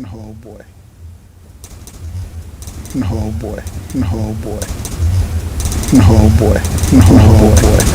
Oh boy. Oh boy. Oh boy. Oh boy. Oh boy.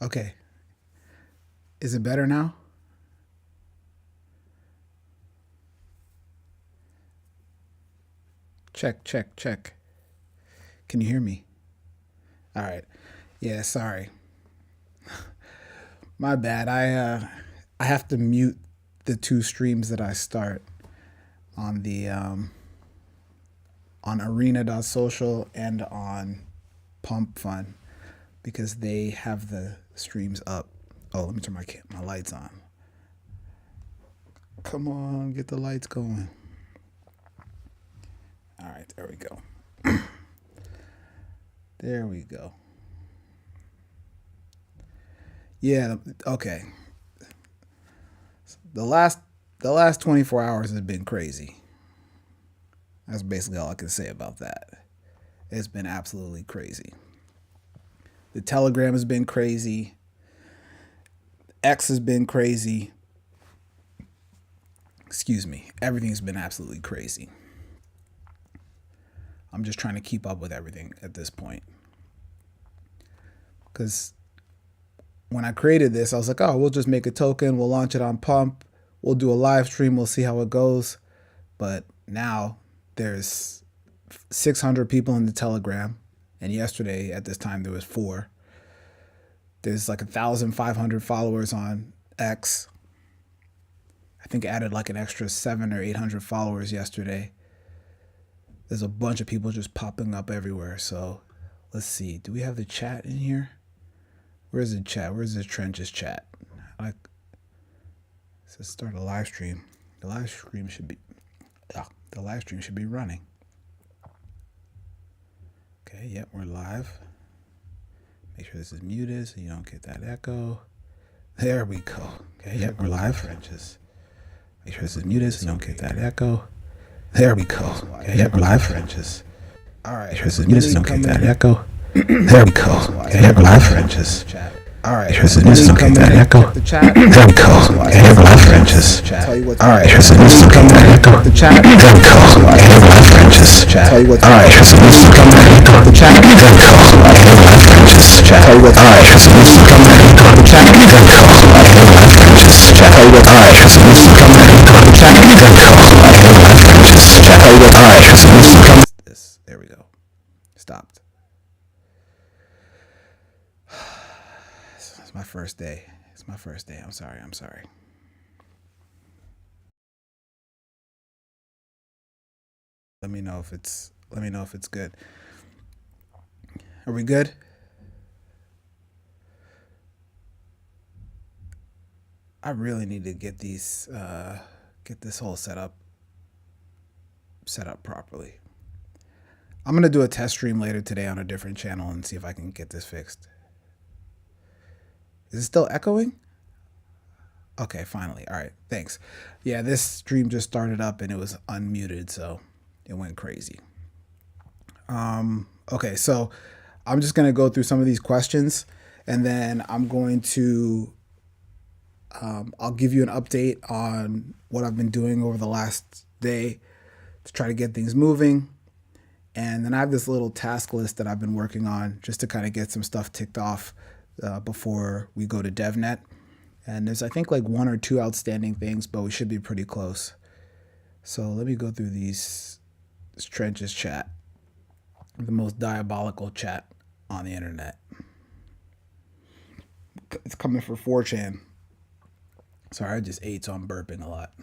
Okay. Is it better now? Check, check, check. Can you hear me? All right. Yeah, sorry. My bad. I have to mute the two streams that I start on the on arena.social and on Pump Fun because they have the streams up. Oh, let me turn my lights on. Come on, get the lights going. All right, there we go. There we go. Yeah, okay. The last 24 hours has been crazy. That's basically all I can say about that. It's been absolutely crazy. The Telegram has been crazy. X has been crazy. Excuse me. Everything's been absolutely crazy. I'm just trying to keep up with everything at this point. Because when I created this, I was like, oh, we'll just make a token. We'll launch it on Pump. We'll do a live stream. We'll see how it goes. But now there's 600 people in the Telegram. And yesterday at this time, there was 4. There's like 1,500 followers on X. I think I added like an extra 700 or 800 followers yesterday. There's a bunch of people just popping up everywhere. So let's see. Do we have the chat in here? Where's the chat? Where's the Trenches chat? Like, it says start a live stream. The live stream should be running. Okay, yep, we're live. Make sure this is muted so you don't get that echo. There we go. Okay, yep, we're live. Trenches. Make sure this is muted so you don't get that echo. There we go. Okay, yep, we're live. Trenches. All right. Make sure this is muted so you don't get that echo. There we go. Okay, yep, we're live. Trenches. All right. Make sure this is muted so you don't get that echo. There we go. Okay, yep, we're live. Trenches. All right. Make sure this is muted so you don't get that echo. There we go. Okay, yep, we're live. Trenches. All right. Make sure this is muted so you don't get that echo. There we go. Okay, yep, we're live. Trenches. All right. Make sure this is muted so you don't get that echo. There we go. Okay, yep, we're live. Trenches. All right. Make sure this is muted so you don't get that echo. There we go. Okay, yep, we're live. Trenches. All right. Make sure this is muted so you don't get that echo. There we go. Stopped. It's my first day. It's my first day. I'm sorry. Let me know if it's good. Are we good? I really need to get this whole setup properly. I'm gonna do a test stream later today on a different channel and see if I can get this fixed. Is it still echoing? Okay, finally. All right, thanks. Yeah, this stream just started up and it was unmuted, so it went crazy. Okay, so I'm just gonna go through some of these questions and then I'm going to I'll give you an update on what I've been doing over the last day to try to get things moving. And then I have this little task list that I've been working on just to kind of get some stuff ticked off before we go to DevNet. And there's, I think, like 1 or 2 outstanding things, but we should be pretty close. So let me go through these It's Trench's chat, the most diabolical chat on the internet. It's coming for 4chan. Sorry, I just ate, so I'm burping a lot.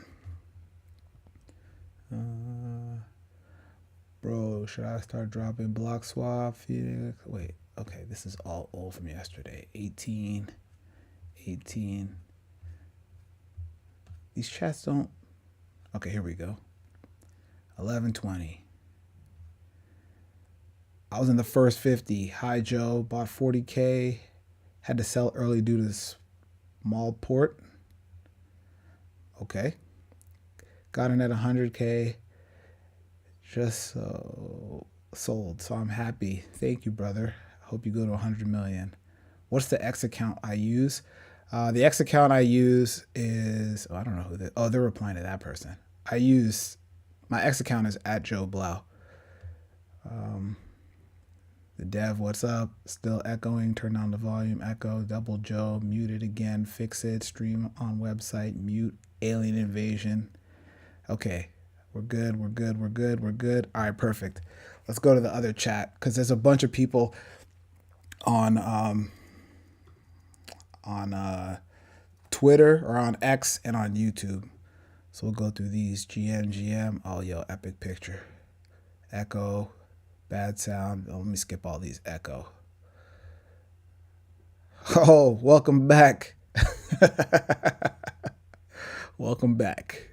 Bro, should I start dropping BLOXWAP? Wait, okay, this is all old from yesterday. 18. These chats don't. Okay, here we go. 11:20. I was in the first 50. Hi, Joe. Bought 40K. Had to sell early due to small port. Okay. Got in at 100K. Just sold. So I'm happy. Thank you, brother. Hope you go to 100 million. What's the X account I use? The X account I use is, I don't know who that, they're replying to that person. My X account is at Joe Blau. The dev, what's up? Still echoing, turn down the volume, echo, double Joe, mute it again, fix it, stream on website, mute, alien invasion. Okay, we're good. All right, perfect. Let's go to the other chat because there's a bunch of people on Twitter or on X and on YouTube. So we'll go through these. GM. Oh, yo, epic picture. Echo, bad sound. Oh, let me skip all these. Echo. Oh, welcome back. Welcome back.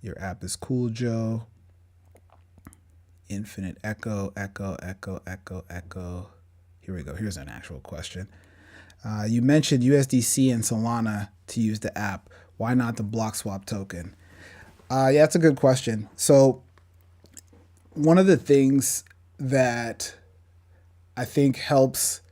Your app is cool, Joe. Infinite echo. Here we go. Here's an actual question. You mentioned USDC and Solana to use the app. Why not the BLOXWAP token? Yeah, that's a good question. So one of the things that I think helps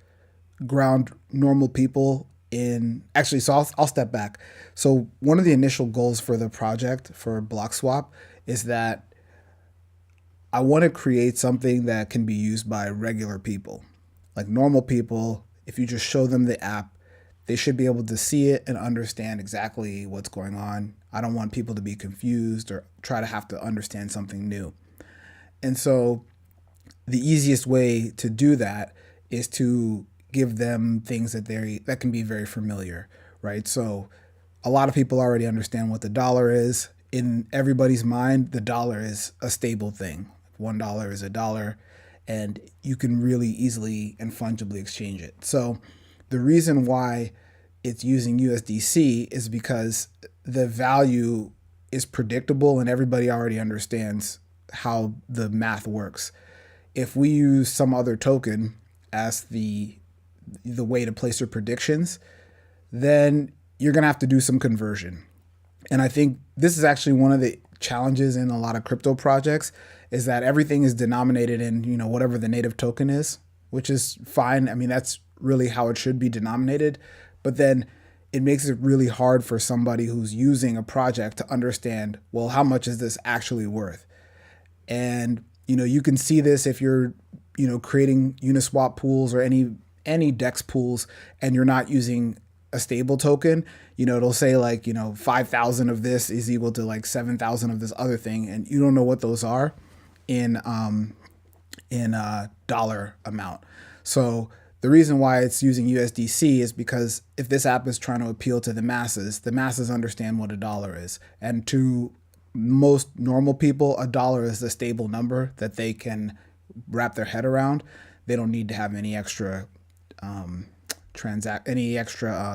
ground normal people in, actually, so I'll step back. So one of the initial goals for the project for BLOXWAP is that I want to create something that can be used by regular people. Like normal people, if you just show them the app, they should be able to see it and understand exactly what's going on. I don't want people to be confused or try to have to understand something new. And so the easiest way to do that is to give them things that can be very familiar, right? So a lot of people already understand what the dollar is. In everybody's mind, the dollar is a stable thing. $1 is a dollar, and you can really easily and fungibly exchange it. So the reason why it's using USDC is because the value is predictable and everybody already understands how the math works. If we use some other token as the way to place your predictions, then you're going to have to do some conversion. And I think this is actually one of the challenges in a lot of crypto projects is that everything is denominated in, whatever the native token is, which is fine. I mean, that's really how it should be denominated. But then it makes it really hard for somebody who's using a project to understand, well, how much is this actually worth? And, you can see this if you're, creating Uniswap pools or any DEX pools and you're not using a stable token, it'll say like, 5,000 of this is equal to like 7,000 of this other thing. And you don't know what those are in a dollar amount. So the reason why it's using USDC is because if this app is trying to appeal to the masses understand what a dollar is. And to most normal people, a dollar is a stable number that they can wrap their head around. They don't need to have any extra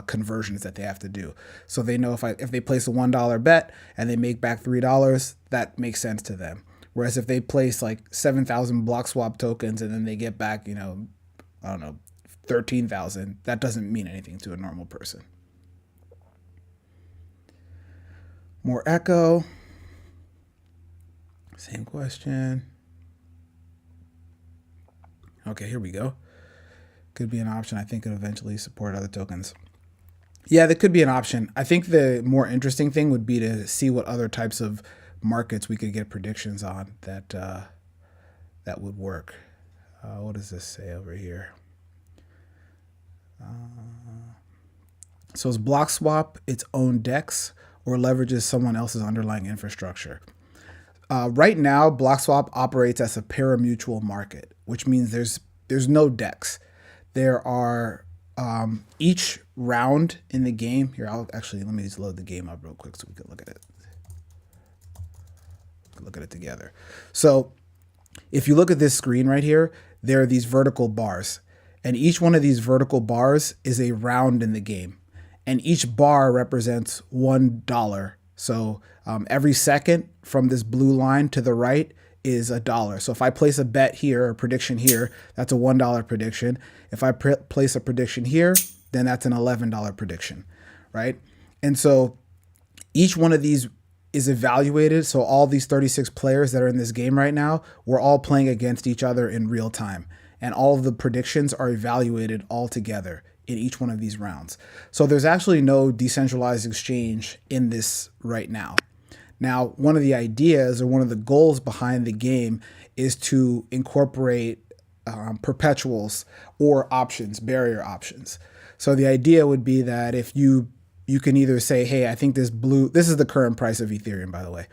conversions that they have to do. So they know if they place a $1 bet and they make back $3, that makes sense to them. Whereas if they place like 7,000 BLOXWAP tokens and then they get back, 13,000, that doesn't mean anything to a normal person. More echo. Same question. Okay, here we go. Could be an option. I think it eventually support other tokens. Yeah, that could be an option. I think the more interesting thing would be to see what other types of markets we could get predictions on that would work. What does this say over here? So is BLOXWAP its own DEX or leverages someone else's underlying infrastructure? Right now, BLOXWAP operates as a pari-mutuel market, which means there's no DEX. There are each round in the game. Here, let me just load the game up real quick so we can look at it. Look at it together. So if you look at this screen right here, there are these vertical bars, and each one of these vertical bars is a round in the game, and each bar represents $1. So every second from this blue line to the right is $1. So if I place a bet here, a prediction here, that's a $1 prediction. If I place a prediction here, then that's an $11 prediction, right? And so each one of these is evaluated. So all these 36 players that are in this game right now, we're all playing against each other in real time. And all of the predictions are evaluated all together in each one of these rounds. So there's actually no decentralized exchange in this right now. Now, one of the ideas or one of the goals behind the game is to incorporate perpetuals or options, barrier options. So the idea would be that if you can either say, hey, I think this is the current price of Ethereum, by the way.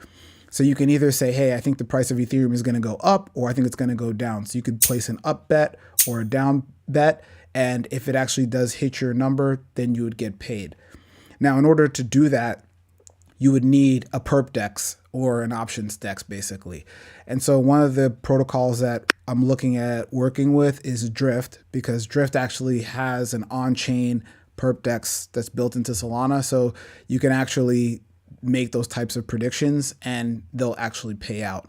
So you can either say, hey, I think the price of Ethereum is going to go up, or I think it's going to go down. So you could place an up bet or a down bet. And if it actually does hit your number, then you would get paid. Now, in order to do that, you would need a perp DEX or an options DEX, basically. And so one of the protocols that I'm looking at working with is Drift, because Drift actually has an on-chain perp DEX that's built into Solana. So you can actually make those types of predictions and they'll actually pay out.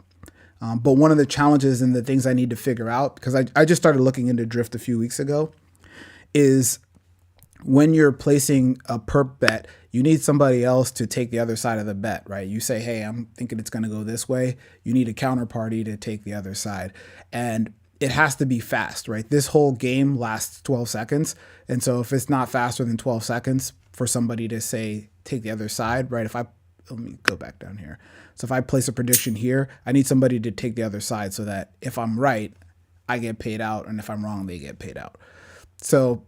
But one of the challenges and the things I need to figure out, because I just started looking into Drift a few weeks ago, is when you're placing a perp bet, you need somebody else to take the other side of the bet, right? You say, hey, I'm thinking it's going to go this way. You need a counterparty to take the other side. And it has to be fast, right? This whole game lasts 12 seconds. And so if it's not faster than 12 seconds for somebody to say, take the other side, right? Let me go back down here. So if I place a prediction here, I need somebody to take the other side so that if I'm right, I get paid out. And if I'm wrong, they get paid out. So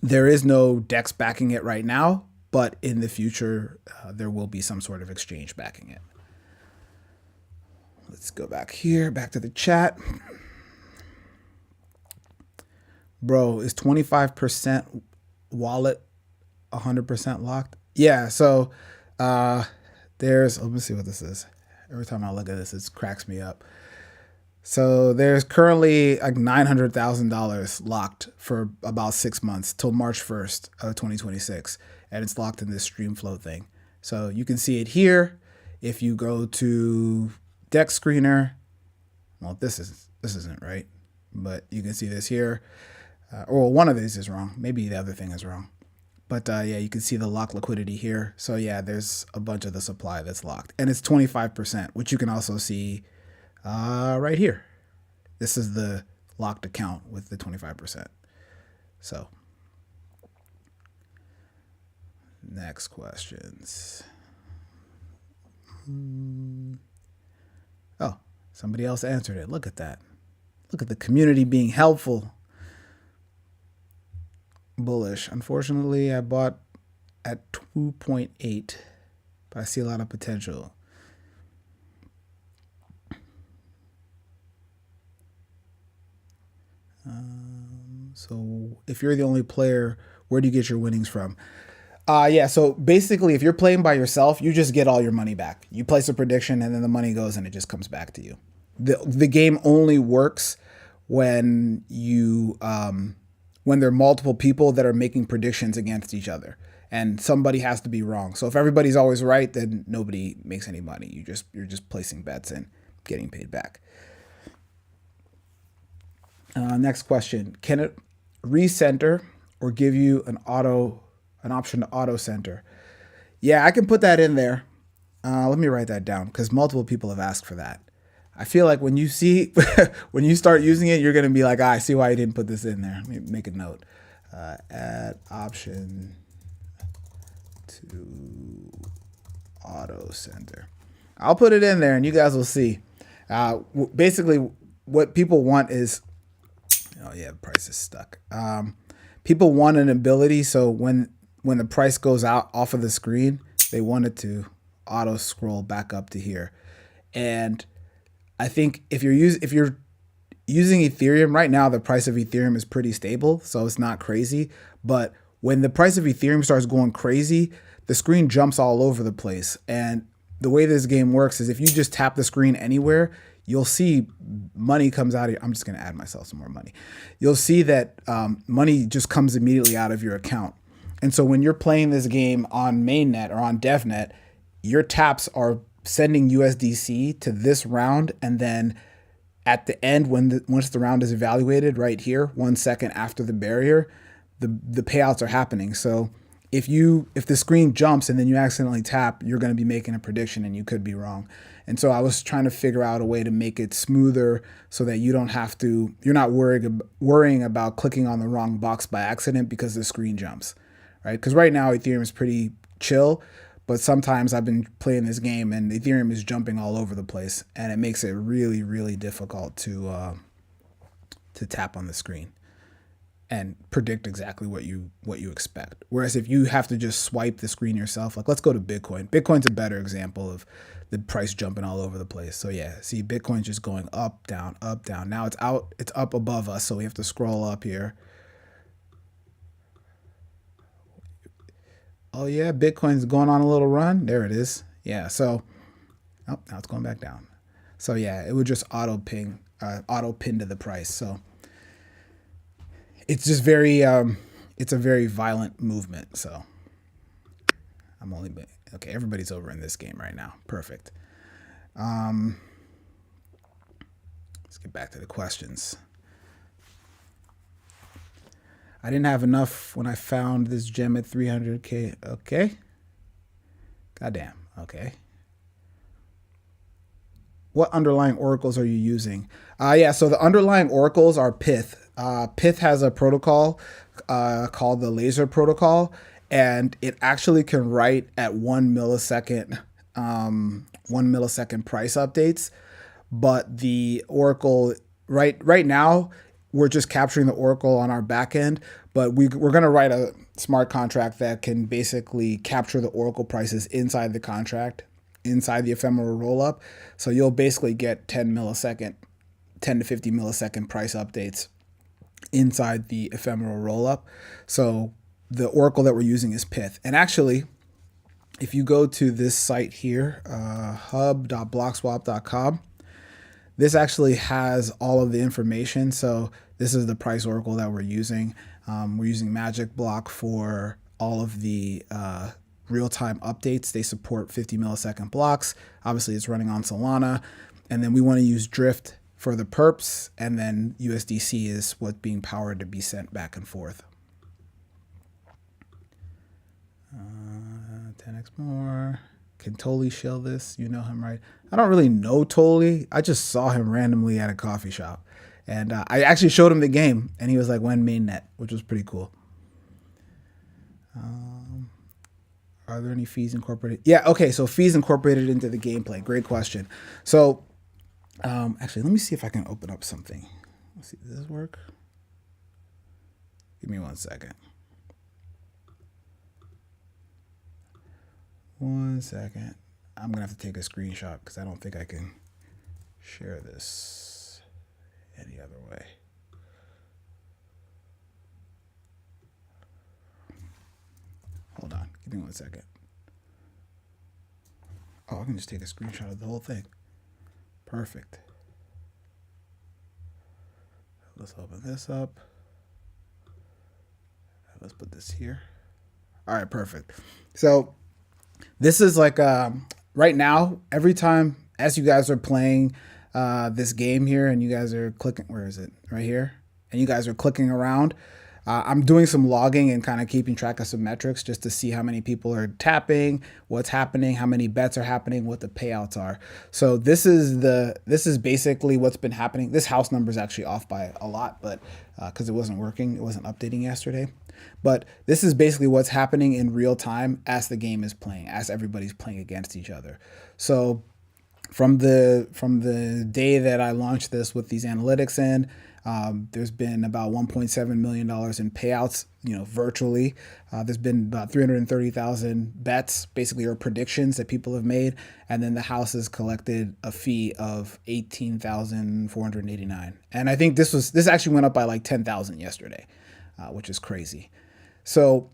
there is no DEX backing it right now, but in the future, there will be some sort of exchange backing it. Let's go back here, back to the chat. Bro, is 25% wallet 100% locked? Yeah, so let me see what this is. Every time I look at this, it cracks me up. So there's currently like $900,000 locked for about 6 months till March 1st of 2026. And it's locked in this Streamflow thing. So you can see it here. If you go to DEX Screener, well, this isn't right, but you can see this here. Or one of these is wrong. Maybe the other thing is wrong. But yeah, you can see the lock liquidity here. So yeah, there's a bunch of the supply that's locked. And it's 25%, which you can also see right here. This is the locked account with the 25%. So next questions. Oh, somebody else answered it. Look at that. Look at the community being helpful. Bullish. Unfortunately, I bought at 2.8, but I see a lot of potential. So if you're the only player, where do you get your winnings from? Yeah, so basically, if you're playing by yourself, you just get all your money back. You place a prediction, and then the money goes, and it just comes back to you. The game only works when when there are multiple people that are making predictions against each other, and somebody has to be wrong. So if everybody's always right, then nobody makes any money. You're just placing bets and getting paid back. Next question: can it recenter or give you an option to auto center? Yeah, I can put that in there. Let me write that down because multiple people have asked for that. I feel like when you when you start using it, you're gonna be like, I see why you didn't put this in there. Let me make a note. Add option to auto center. I'll put it in there, and you guys will see. Basically, what people want is, oh yeah, the price is stuck. People want an ability, so when when the price goes out off of the screen, they want it to auto scroll back up to here. And I think if you're using Ethereum right now, the price of Ethereum is pretty stable, so it's not crazy. But when the price of Ethereum starts going crazy, the screen jumps all over the place. And the way this game works is if you just tap the screen anywhere, you'll see money comes out of your, I'm just going to add myself some more money. You'll see that money just comes immediately out of your account. And so when you're playing this game on mainnet or on DevNet, your taps are sending USDC to this round, and then at the end, once the round is evaluated right here, 1 second after the barrier, the payouts are happening. So if the screen jumps and then you accidentally tap, you're going to be making a prediction and you could be wrong. And so I was trying to figure out a way to make it smoother so that you're not worrying about clicking on the wrong box by accident because the screen jumps, right? Because right now Ethereum is pretty chill, but sometimes I've been playing this game and Ethereum is jumping all over the place, and it makes it really, really difficult to tap on the screen and predict exactly what you expect. Whereas if you have to just swipe the screen yourself, like let's go to Bitcoin. Bitcoin's a better example of the price jumping all over the place. So yeah, see, Bitcoin's just going up, down, up, down. Now it's up above us, so we have to scroll up here. Oh yeah, Bitcoin's going on a little run. There it is. Yeah, so now it's going back down. So yeah, it would just auto pin to the price. So it's just it's a very violent movement. So okay, everybody's over in this game right now. Perfect. Let's get back to the questions. I didn't have enough when I found this gem at 300K. Okay. Goddamn. Okay. What underlying oracles are you using? Yeah, so the underlying oracles are Pyth. Pyth has a protocol called the laser protocol, and it actually can write at 1 millisecond price updates. But the oracle right now, we're just capturing the oracle on our back end, but we're going to write a smart contract that can basically capture the oracle prices inside the contract, inside the ephemeral rollup. So you'll basically get 10 to 50 millisecond price updates inside the ephemeral rollup. So the oracle that we're using is Pyth. And actually, if you go to this site here, hub.blockswap.com, this actually has all of the information. So this is the price oracle that we're using. We're using Magic Block for all of the real-time updates. They support 50 millisecond blocks. Obviously, it's running on Solana. And then we want to use Drift for the perps. And then USDC is what's being powered to be sent back and forth. 10x more. Can Toli shill this? You know him, right? I don't really know Toli. I just saw him randomly at a coffee shop. And I actually showed him the game, and he was like, when mainnet, which was pretty cool. Are there any fees incorporated? Yeah, okay, so fees incorporated into the gameplay. Great question. So, actually, let me see if I can open up something. Let's see, does this work? Give me 1 second. 1 second. I'm going to have to take a screenshot because I don't think I can share this any other way. Hold on. Give me 1 second. Oh, I can just take a screenshot of the whole thing. Perfect. Let's open this up. Let's put this here. All right, perfect. So this is like right now, every time as you guys are playing this game here and you guys are clicking, where is it? Right here. And you guys are clicking around. I'm doing some logging and kind of keeping track of some metrics just to see how many people are tapping, what's happening, how many bets are happening, what the payouts are. So this is basically what's been happening. This house number is actually off by a lot, but because it wasn't working, it wasn't updating yesterday. But this is basically what's happening in real time as the game is playing, as everybody's playing against each other. So from the day that I launched this with these analytics in, There's been about $1.7 million in payouts, virtually. There's been about 330,000 bets, basically, or predictions that people have made. And then the house has collected a fee of 18,489. And I think this actually went up by like 10,000 yesterday, which is crazy. So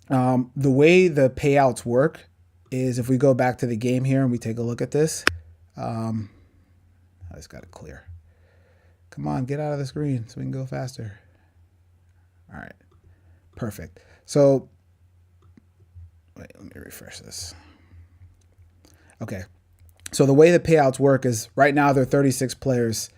the way the payouts work is, if we go back to the game here and we take a look at this, I just got to clear. Come on, get out of the screen so we can go faster. All right, perfect. So, wait, let me refresh this. Okay, so the way the payouts work is, right now there are 36 players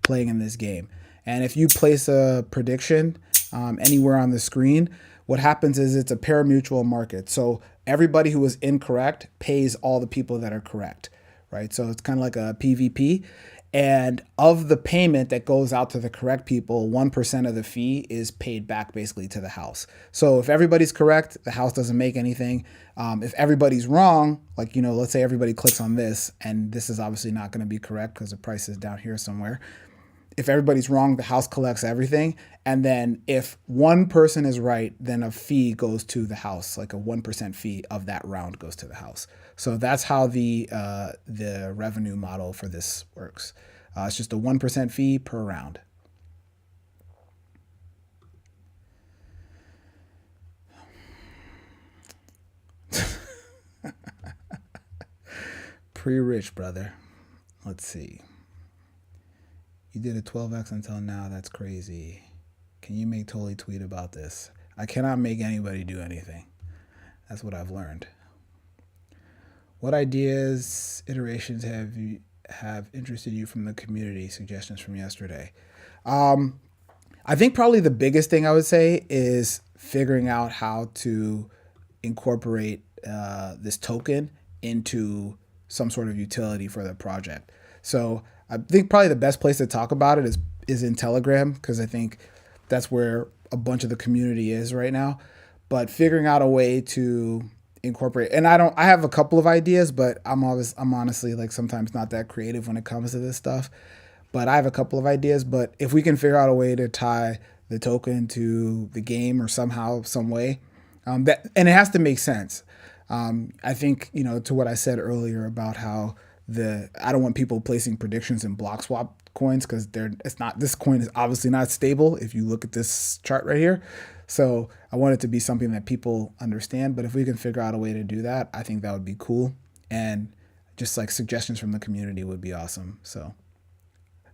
playing in this game. And if you place a prediction anywhere on the screen, what happens is it's a pari-mutuel market. So everybody who is incorrect pays all the people that are correct, right? So it's kind of like a PvP. And of the payment that goes out to the correct people, 1% of the fee is paid back basically to the house. So if everybody's correct, the house doesn't make anything. If everybody's wrong, like, let's say everybody clicks on this, and this is obviously not going to be correct because the price is down here somewhere. If everybody's wrong, the house collects everything. And then if one person is right, then a fee goes to the house, like a 1% fee of that round goes to the house. So that's how the revenue model for this works. It's just a 1% fee per round. Pretty rich, brother. Let's see. You did a 12x until now. That's crazy. Can you make Totally tweet about this? I cannot make anybody do anything. That's what I've learned. What ideas, iterations have interested you from the community? Suggestions from yesterday. I think probably the biggest thing I would say is figuring out how to incorporate this token into some sort of utility for the project. So I think probably the best place to talk about it is in Telegram, because I think that's where a bunch of the community is right now. But figuring out a way to incorporate, and I have a couple of ideas, but I'm honestly like sometimes not that creative when it comes to this stuff. But I have a couple of ideas. But if we can figure out a way to tie the token to the game or somehow, some way, and it has to make sense. I think, to what I said earlier about how I don't want people placing predictions in BLOXWAP coins, because this coin is obviously not stable if you look at this chart right here. So I want it to be something that people understand. But if we can figure out a way to do that, I think that would be cool. And just like suggestions from the community would be awesome. So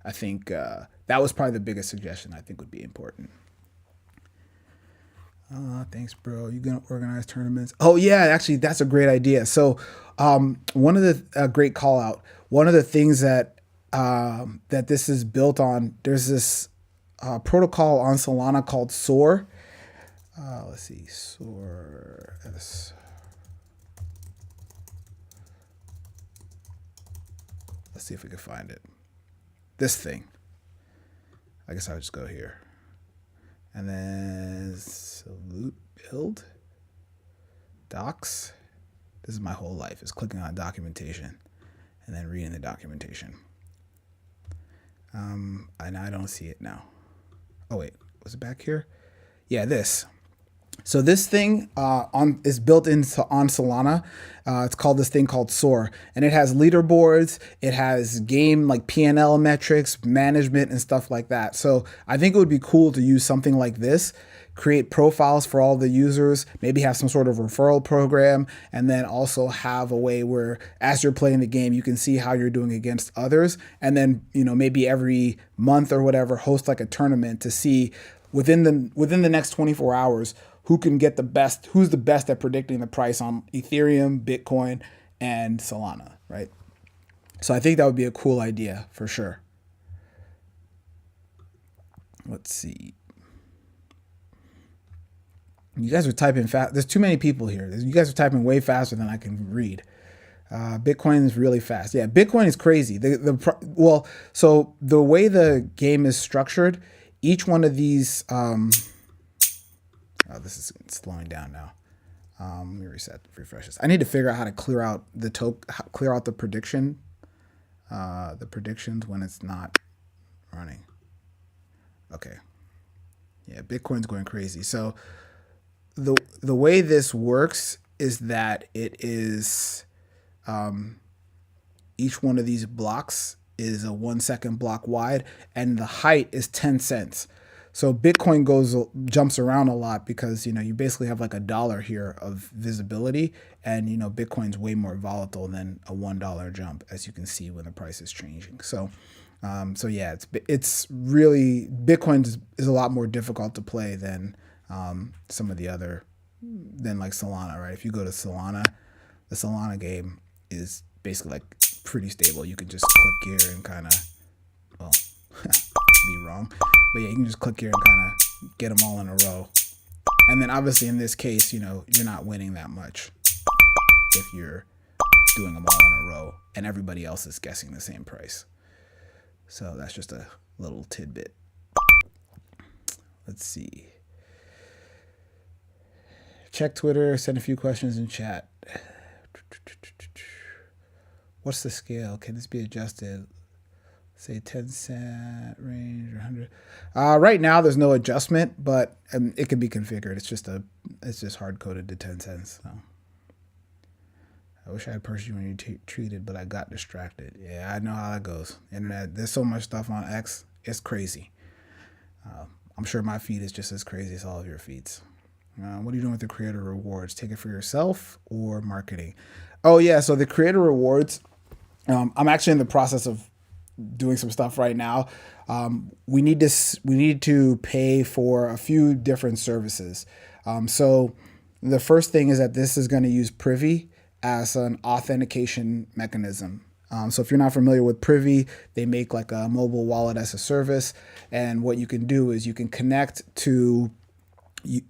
I think that was probably the biggest suggestion I think would be important. Thanks, bro. You gonna organize tournaments? Oh yeah, actually, that's a great idea. So, one of the great call out. One of the things that this is built on. There's this protocol on Solana called SOAR. Let's see, SOAR. Let's see if we can find it. This thing. I guess I'll just go here. And then salute build docs. This is my whole life, is clicking on documentation and then reading the documentation. And I don't see it now. Oh wait, was it back here? Yeah, this. So this thing is built on Solana. It's called this thing called SOAR, and it has leaderboards. It has game like P&L metrics, management, and stuff like that. So I think it would be cool to use something like this, create profiles for all the users, maybe have some sort of referral program, and then also have a way where as you're playing the game, you can see how you're doing against others. And then, maybe every month or whatever, host like a tournament to see within the next 24 hours, who's the best at predicting the price on Ethereum, Bitcoin, and Solana, right? So I think that would be a cool idea for sure. Let's see. You guys are typing fast. There's too many people here. You guys are typing way faster than I can read. Bitcoin is really fast. Yeah, Bitcoin is crazy. So the way the game is structured, each one of these, this is slowing down now. Let me refresh this. I need to figure out how to clear out the prediction, the predictions when it's not running. Okay. Yeah, Bitcoin's going crazy. So the way this works is that it is each one of these blocks is a 1 second block wide, and the height is 10 cents. So Bitcoin jumps around a lot because you basically have like $1 here of visibility, and Bitcoin's way more volatile than a $1 jump, as you can see when the price is changing. So yeah, it's really Bitcoin is a lot more difficult to play than some of the other than like Solana, right? If you go to Solana, the Solana game is basically like pretty stable. You can just click here and kind of, well, be wrong, but yeah, you can just click here and kind of get them all in a row. And then obviously in this case, you're not winning that much if you're doing them all in a row and everybody else is guessing the same price. So that's just a little tidbit. Let's see. Check Twitter, send a few questions in chat. What's the scale? Can this be adjusted? Say 10 cent range or 100. Right now there's no adjustment, but it can be configured. It's just hard coded to 10 cents. So. I wish I had purchased you when you treated, but I got distracted. Yeah, I know how that goes. Internet, there's so much stuff on X. It's crazy. I'm sure my feed is just as crazy as all of your feeds. What are you doing with the creator rewards? Take it for yourself or marketing? Oh yeah, so the creator rewards, I'm actually in the process of doing some stuff right now. We need to pay for a few different services. So the first thing is that this is going to use Privy as an authentication mechanism. So if you're not familiar with Privy, they make like a mobile wallet as a service. And what you can do is you can connect to any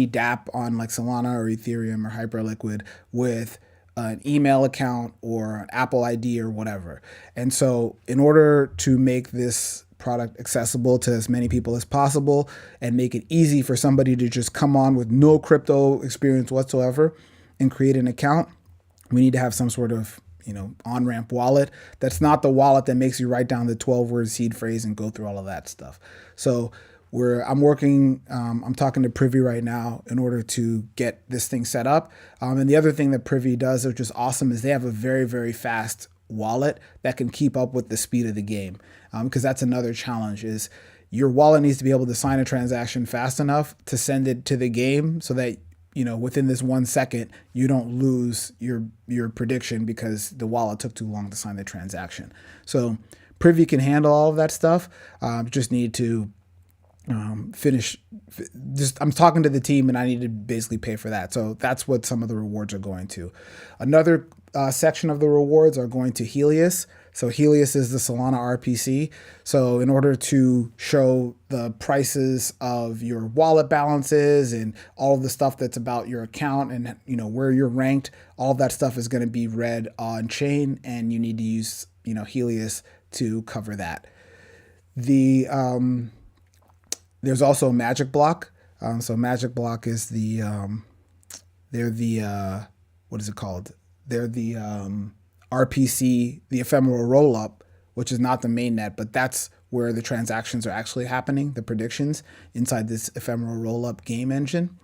dApp on like Solana or Ethereum or Hyperliquid with an email account or an Apple ID or whatever. And so in order to make this product accessible to as many people as possible and make it easy for somebody to just come on with no crypto experience whatsoever and create an account, we need to have some sort of on-ramp wallet that's not the wallet that makes you write down the 12-word seed phrase and go through all of that stuff. So I'm talking to Privy right now in order to get this thing set up. And the other thing that Privy does, which is awesome, is they have a very, very fast wallet that can keep up with the speed of the game. Because that's another challenge is your wallet needs to be able to sign a transaction fast enough to send it to the game so that within this 1 second, you don't lose your prediction because the wallet took too long to sign the transaction. So Privy can handle all of that stuff. Just need to finish. I'm talking to the team and I need to basically pay for that. So that's what some of the rewards are going to. Another section of the rewards are going to Helios. So Helios is the Solana RPC. So in order to show the prices of your wallet balances and all of the stuff that's about your account and where you're ranked, all of that stuff is going to be read on chain, and you need to use Helios to cover that. There's also Magic Block. So Magic Block is they're the what is it called? They're the RPC, the ephemeral rollup, which is not the mainnet, but that's where the transactions are actually happening, the predictions inside this ephemeral rollup game engine.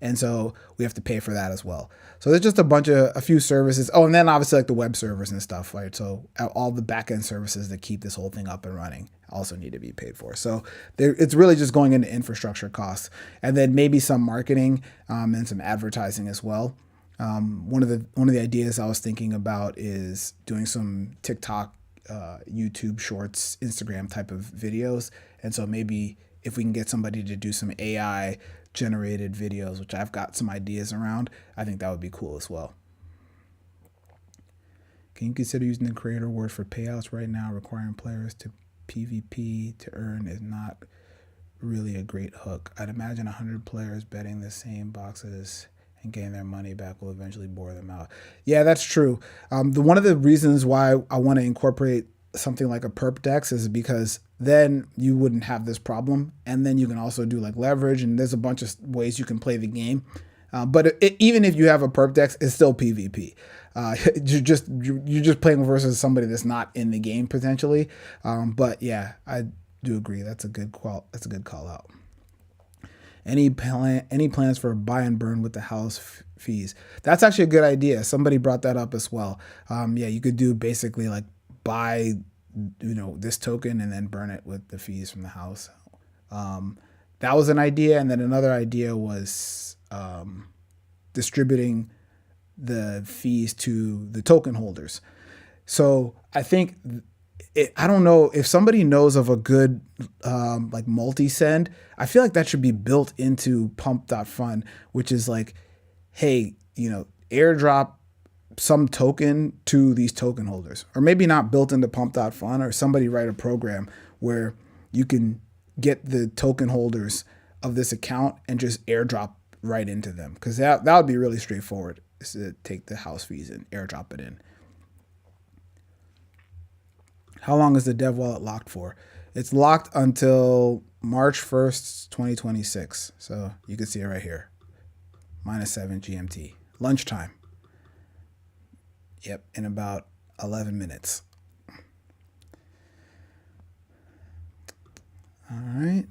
And so we have to pay for that as well. So there's just a few services. Oh, and then obviously like the web servers and stuff, right? So all the backend services that keep this whole thing up and running also need to be paid for. So it's really just going into infrastructure costs, and then maybe some marketing and some advertising as well. One of the ideas I was thinking about is doing some TikTok, YouTube Shorts, Instagram type of videos. And so maybe if we can get somebody to do some AI generated videos, which I've got some ideas around, I think that would be cool as well. Can you consider using the creator reward for payouts right now? Requiring players to PvP to earn is not really a great hook. I'd imagine 100 players betting the same boxes and getting their money back will eventually bore them out. Yeah, that's true. One of the reasons why I want to incorporate something like a perp dex is because then you wouldn't have this problem, and then you can also do like leverage, and there's a bunch of ways you can play the game. But even if you have a perp dex, it's still PvP. You're just playing versus somebody that's not in the game potentially. But yeah, do agree. That's a good call out. Any plans for buy and burn with the house fees? That's actually a good idea. Somebody brought that up as well. Yeah, you could do basically like buy, this token and then burn it with the fees from the house. That was an idea, and then another idea was distributing the fees to the token holders. So I think I don't know if somebody knows of a good like multi-send. I feel like that should be built into pump.fun, which is like, hey, airdrop some token to these token holders, or maybe not built into pump.fun, or somebody write a program where you can get the token holders of this account and just airdrop right into them, because that would be really straightforward, is to take the house fees and airdrop it in. How long is the dev wallet locked for? It's locked until March 1st, 2026. So you can see it right here. -7 GMT. Lunchtime. Yep, in about 11 minutes. All right.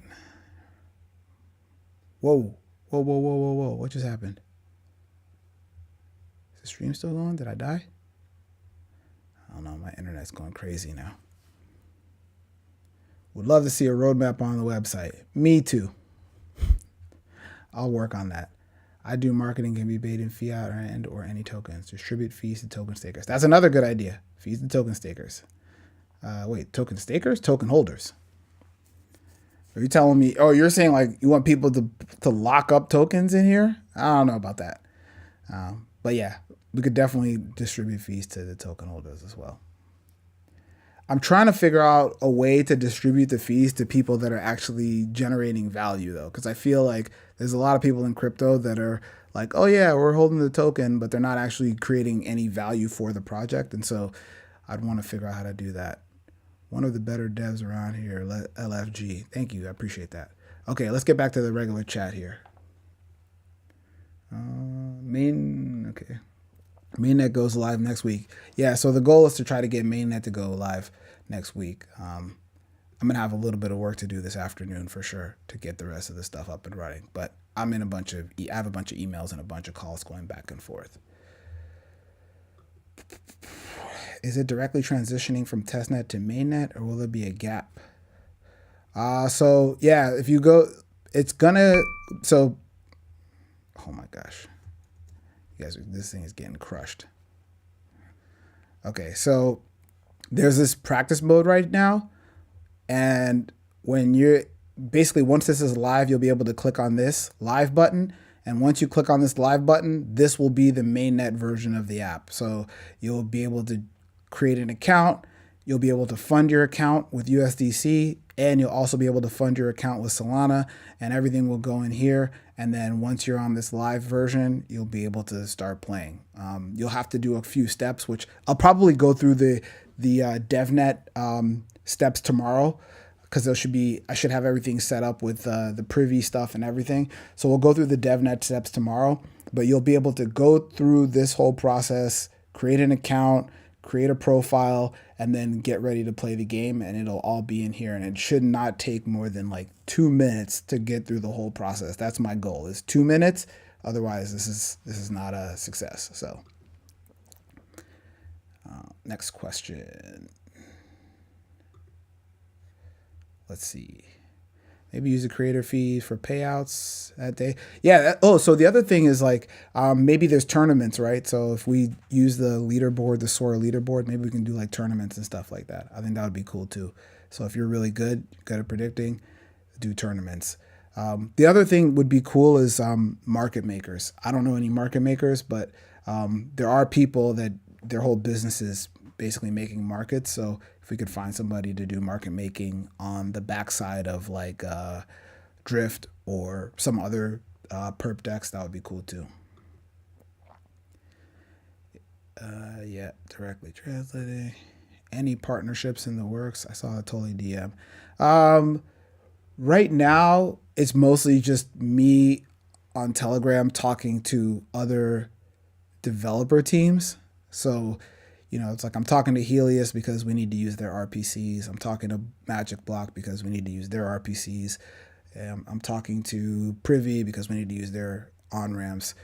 Whoa. What just happened? Is the stream still going? Did I die? I don't know. My internet's going crazy now. Would love to see a roadmap on the website. Me too. I'll work on that. I do marketing can be paid in fiat or any tokens. Distribute fees to token stakers. That's another good idea. Fees to token stakers. Wait, token stakers? Token holders. Are you telling me, oh, you're saying like you want people to lock up tokens in here? I don't know about that. But yeah, we could definitely distribute fees to the token holders as well. I'm trying to figure out a way to distribute the fees to people that are actually generating value, though, because I feel like there's a lot of people in crypto that are like, oh yeah, we're holding the token, but they're not actually creating any value for the project. And so I'd want to figure out how to do that. One of the better devs around here, LFG. Thank you. I appreciate that. Okay, let's get back to the regular chat here. Okay. Mainnet goes live next week. Yeah, so the goal is to try to get Mainnet to go live next week. I'm going to have a little bit of work to do this afternoon for sure to get the rest of the stuff up and running. But I have a bunch of emails and a bunch of calls going back and forth. Is it directly transitioning from testnet to mainnet, or will there be a gap? So yeah, if you go, it's gonna, so, oh my gosh. You guys, this thing is getting crushed. Okay, so there's this practice mode right now. And when you're, basically once this is live, you'll be able to click on this live button. And once you click on this live button, this will be the mainnet version of the app. So you'll be able to create an account. You'll be able to fund your account with USDC, and you'll also be able to fund your account with Solana, and everything will go in here. And then once you're on this live version, you'll be able to start playing. You'll have to do a few steps, which I'll probably go through the DevNet steps tomorrow, because I should have everything set up with the privy stuff and everything. So we'll go through the DevNet steps tomorrow, but you'll be able to go through this whole process, create an account, create a profile, and then get ready to play the game, and it'll all be in here. And it should not take more than like 2 minutes to get through the whole process. That's my goal, is 2 minutes. Otherwise, this is not a success. So next question. Let's see. Maybe use the creator fee for payouts that day. Yeah. So the other thing is like, maybe there's tournaments, right? So if we use the leaderboard, the Sora leaderboard, maybe we can do like tournaments and stuff like that. I think that would be cool too. So if you're really good at predicting, do tournaments. The other thing would be cool is market makers. I don't know any market makers, but there are people that their whole business is basically making markets. So if we could find somebody to do market making on the backside of like Drift or some other perp decks, that would be cool too. Yeah, directly translating. Any partnerships in the works? I saw a totally DM. Right now, it's mostly just me on Telegram talking to other developer teams. So It's like I'm talking to Helios because we need to use their RPCs. I'm talking to Magic Block because we need to use their RPCs. I'm talking to Privy because we need to use their on-ramps.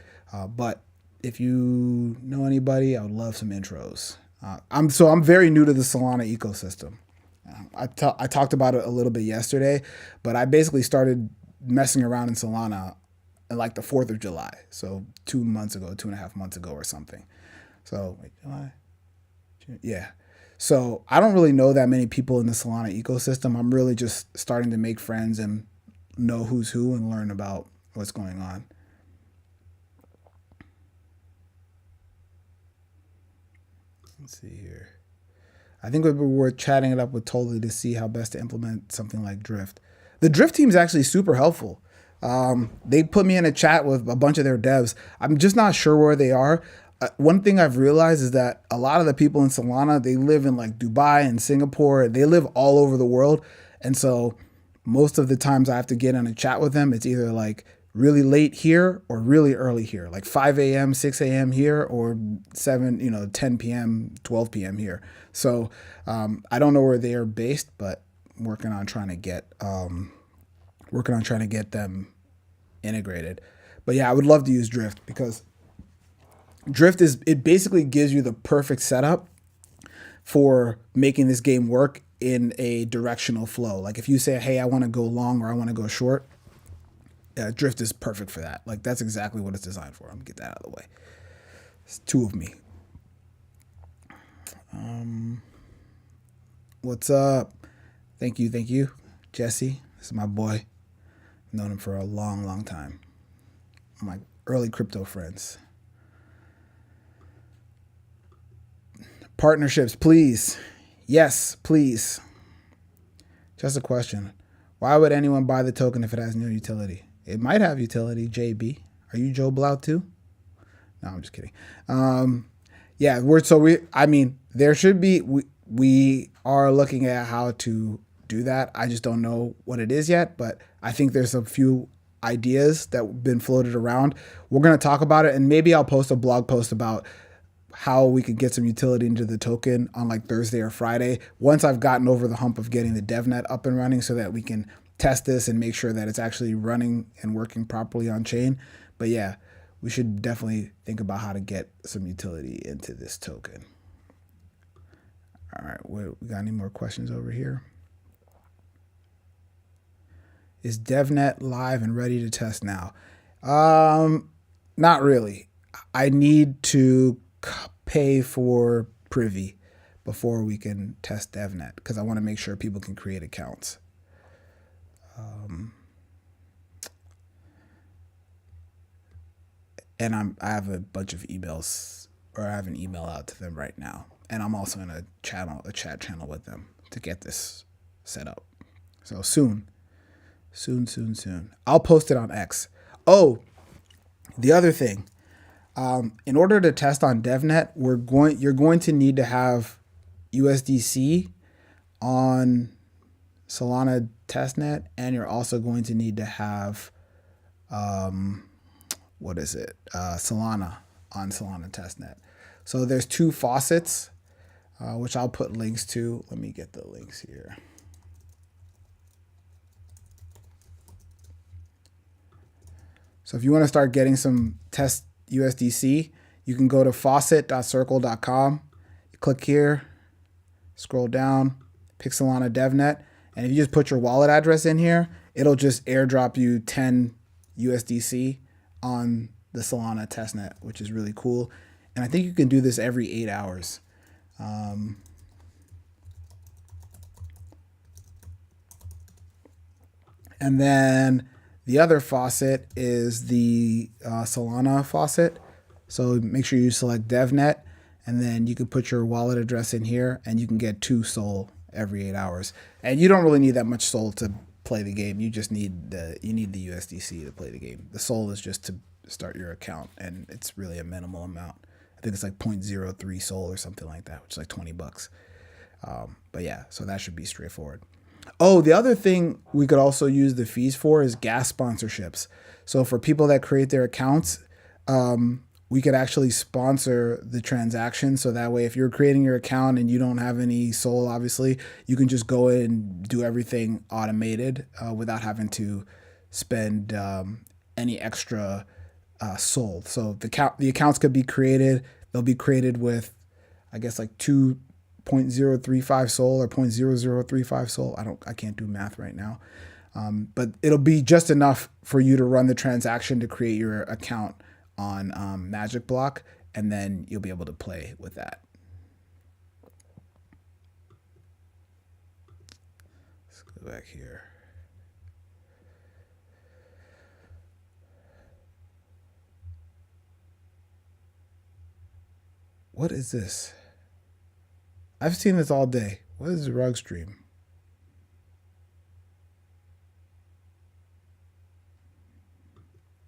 But if you know anybody, I would love some intros. I'm very new to the Solana ecosystem. I talked about it a little bit yesterday, but I basically started messing around in Solana on like the 4th of July. So 2.5 months ago or something. So wait, July? Yeah. So I don't really know that many people in the Solana ecosystem. I'm really just starting to make friends and know who's who and learn about what's going on. Let's see here. I think we were chatting it up with Tolly to see how best to implement something like Drift. The Drift team is actually super helpful. They put me in a chat with a bunch of their devs. I'm just not sure where they are. One thing I've realized is that a lot of the people in Solana, they live in like Dubai and Singapore. They live all over the world. And so most of the times I have to get in a chat with them, it's either like really late here or really early here, like 5 a.m., 6 a.m. here, or 10 p.m., 12 p.m. here. So I don't know where they are based, but I'm working on trying to get them integrated. But yeah, I would love to use Drift because Drift it basically gives you the perfect setup for making this game work in a directional flow. Like if you say, hey, I want to go long or I want to go short, Drift is perfect for that. Like that's exactly what it's designed for. I'm gonna get that out of the way. It's two of me. What's up? Thank you. Jesse, this is my boy. I've known him for a long, long time. My early crypto friends. Partnerships, please. Yes, please. Just a question. Why would anyone buy the token if it has no utility? It might have utility, JB. Are you Joe Blau too? No, I'm just kidding. Yeah, there should be, we are looking at how to do that. I just don't know what it is yet, but I think there's a few ideas that have been floated around. We're going to talk about it, and maybe I'll post a blog post about how we could get some utility into the token on like Thursday or Friday once I've gotten over the hump of getting the DevNet up and running so that we can test this and make sure that it's actually running and working properly on chain. But yeah, we should definitely think about how to get some utility into this token. All right, we got any more questions over here? Is DevNet live and ready to test now? Not really. I need to pay for Privy before we can test DevNet because I want to make sure people can create accounts. And I have a bunch of emails, or I have an email out to them right now, and I'm also in a chat channel with them to get this set up. So soon. I'll post it on X. Oh, the other thing. In order to test on DevNet, you're going to need to have USDC on Solana testnet, and you're also going to need to have Solana on Solana testnet. So there's two faucets, which I'll put links to. Let me get the links here. So if you want to start getting some test USDC, you can go to faucet.circle.com. You click here, scroll down, pick Solana DevNet, and if you just put your wallet address in here, it'll just airdrop you 10 USDC on the Solana testnet, which is really cool. And I think you can do this every 8 hours. And then the other faucet is the Solana faucet. So make sure you select DevNet, and then you can put your wallet address in here, and you can get 2 SOL every 8 hours. And you don't really need that much SOL to play the game. You just need the USDC to play the game. The SOL is just to start your account, and it's really a minimal amount. I think it's like 0.03 SOL or something like that, which is like $20. But yeah, so that should be straightforward. Oh, the other thing we could also use the fees for is gas sponsorships. So for people that create their accounts, we could actually sponsor the transaction. So that way, if you're creating your account and you don't have any SOL, obviously, you can just go in and do everything automated without having to spend any extra SOL. So the accounts could be created. They'll be created with, I guess, like 2.035 SOL or 0.0035 SOL. I can't do math right now. But it'll be just enough for you to run the transaction to create your account on Magic Block, and then you'll be able to play with that. Let's go back here. What is this? I've seen this all day. What is the rug stream?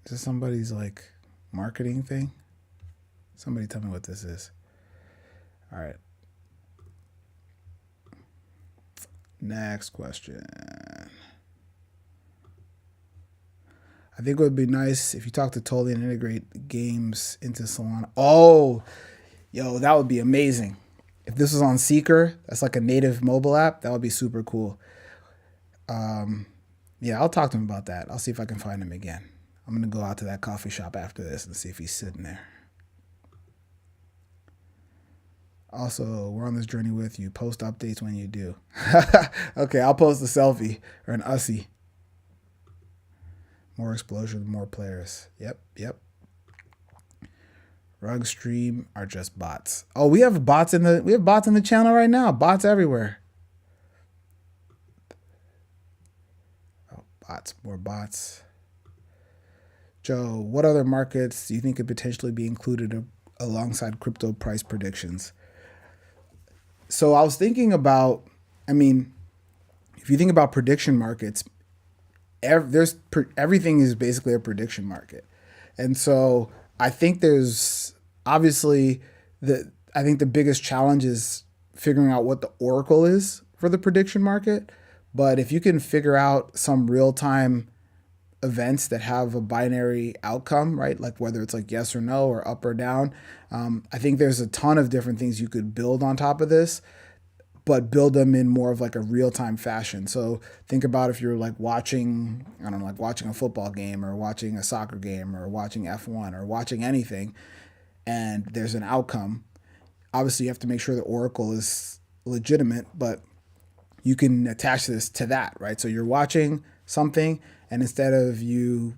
Is this somebody's like marketing thing? Somebody tell me what this is. All right. Next question. I think it would be nice if you talk to Totally and integrate games into Solana. Oh, yo, that would be amazing. If this was on Seeker, that's like a native mobile app, that would be super cool. Yeah, I'll talk to him about that. I'll see if I can find him again. I'm going to go out to that coffee shop after this and see if he's sitting there. Also, we're on this journey with you. Post updates when you do. Okay, I'll post a selfie or an Ussie. More explosion, more players. Yep. Rug stream are just bots. Oh, we have bots in the channel right now. Bots everywhere. Oh, bots, more bots. Joe, what other markets do you think could potentially be included alongside crypto price predictions? So I was thinking about, if you think about prediction markets, everything is basically a prediction market. And so I think there's obviously I think the biggest challenge is figuring out what the oracle is for the prediction market. But if you can figure out some real-time events that have a binary outcome, right? Like whether it's like yes or no or up or down. I think there's a ton of different things you could build on top of this, but build them in more of like a real-time fashion. So think about if you're like watching, like watching a football game or watching a soccer game or watching F1 or watching anything, and there's an outcome. Obviously, you have to make sure the oracle is legitimate, but you can attach this to that, right? So you're watching something, and instead of you